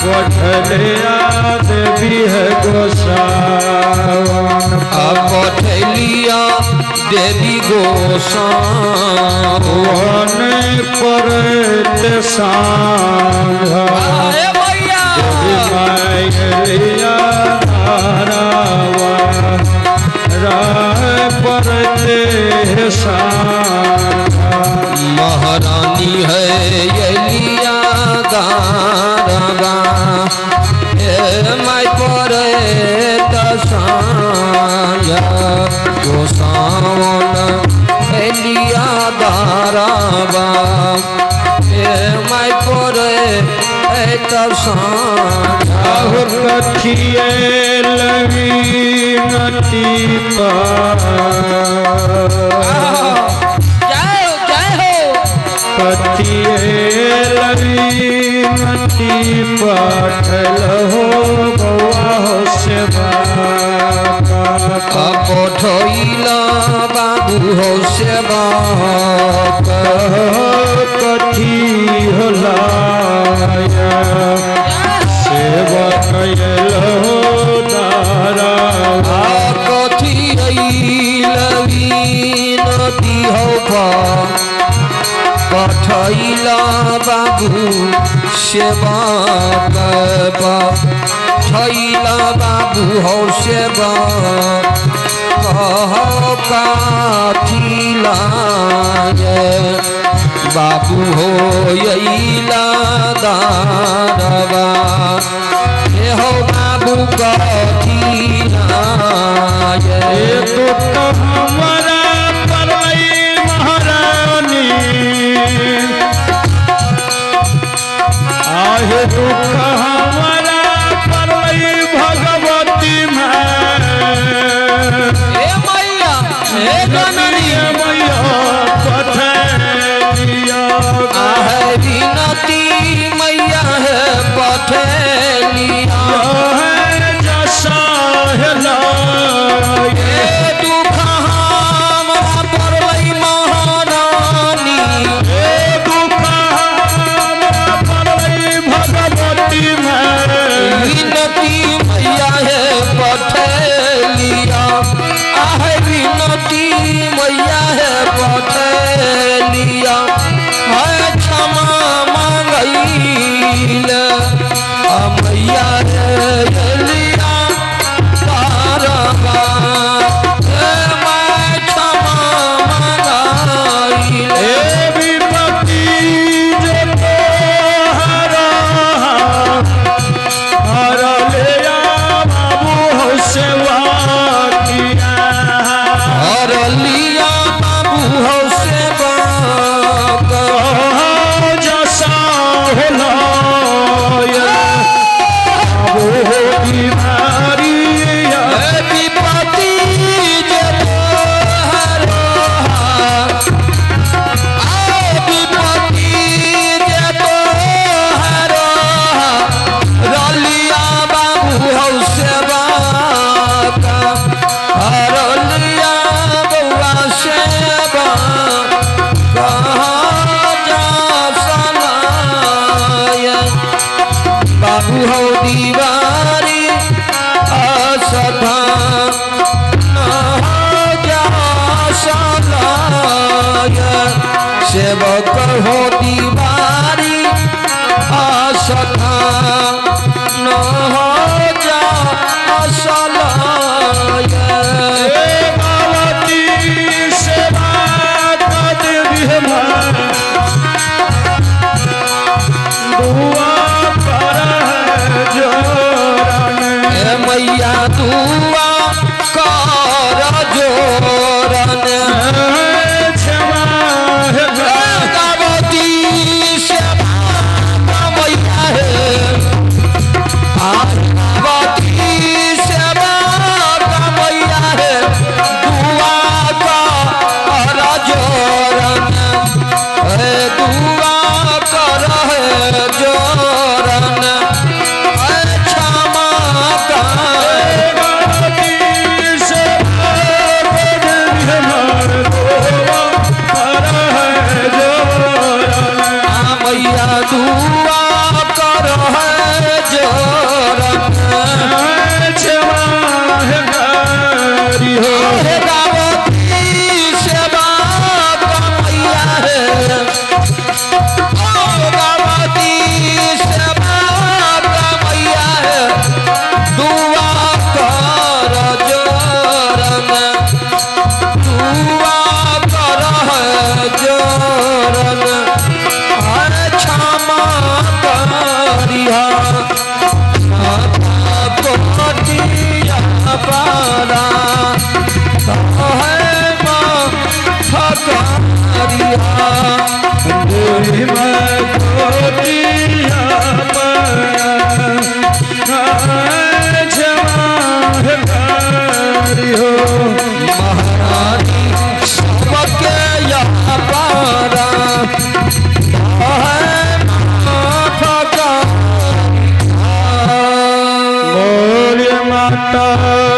पठलिया देवी है गोसावन पठलिया देवी गोसावन पर सांझ मायलिया राय पर महारानी है यलिया गारगा माय पर गोसावन एलिया गारगा माय पर कथिए लगी नटी कथिए लगी नटी पठल हो बउआ हो सेवा पठैला बाबू हो सेवा कथी होला सेवा कैल हो दारा कथी लगी नदी हो पठैला बाबू सेवा पठैला बाबू हो सेवा काथिला बाबू हो यैला दारवा हे हो बाबू काथिला तो हमारा परई महारानी आहे दुख हमारा परई भगवती में मैया पठलिया विनती मैया है पठलिया जसा दुख हमरा पड़लै महारानी दुख हमरा परई भगवती में विनती मैया है पठलिया विनती मैया है पठलिया है क्षमा मांगैल मैया है एलिया तारवा मैं क्षमा मांगैल विपत्ति जो तोहरा हर लिया बाबू हो सेवा किया हरलिया बाबू हो सेवा जसा होला बाबू हो बीमारी विपत्ति जे तोहरा विपत्ति जे तोहरा रलिया बाबू हो सेवा हरलिया बउआ सेवा बाबू हो दीवारी असथा सेवक हो दीवारी असथा न हो जा असलाय बावती सेवा कर देवी दुआ कर जोरन मैया दुआ कर जोरन गावती सेवा मैया है गावती सेवा मैया है दुआ कर जोरन दुआ कर जोरन क्षमा कर माता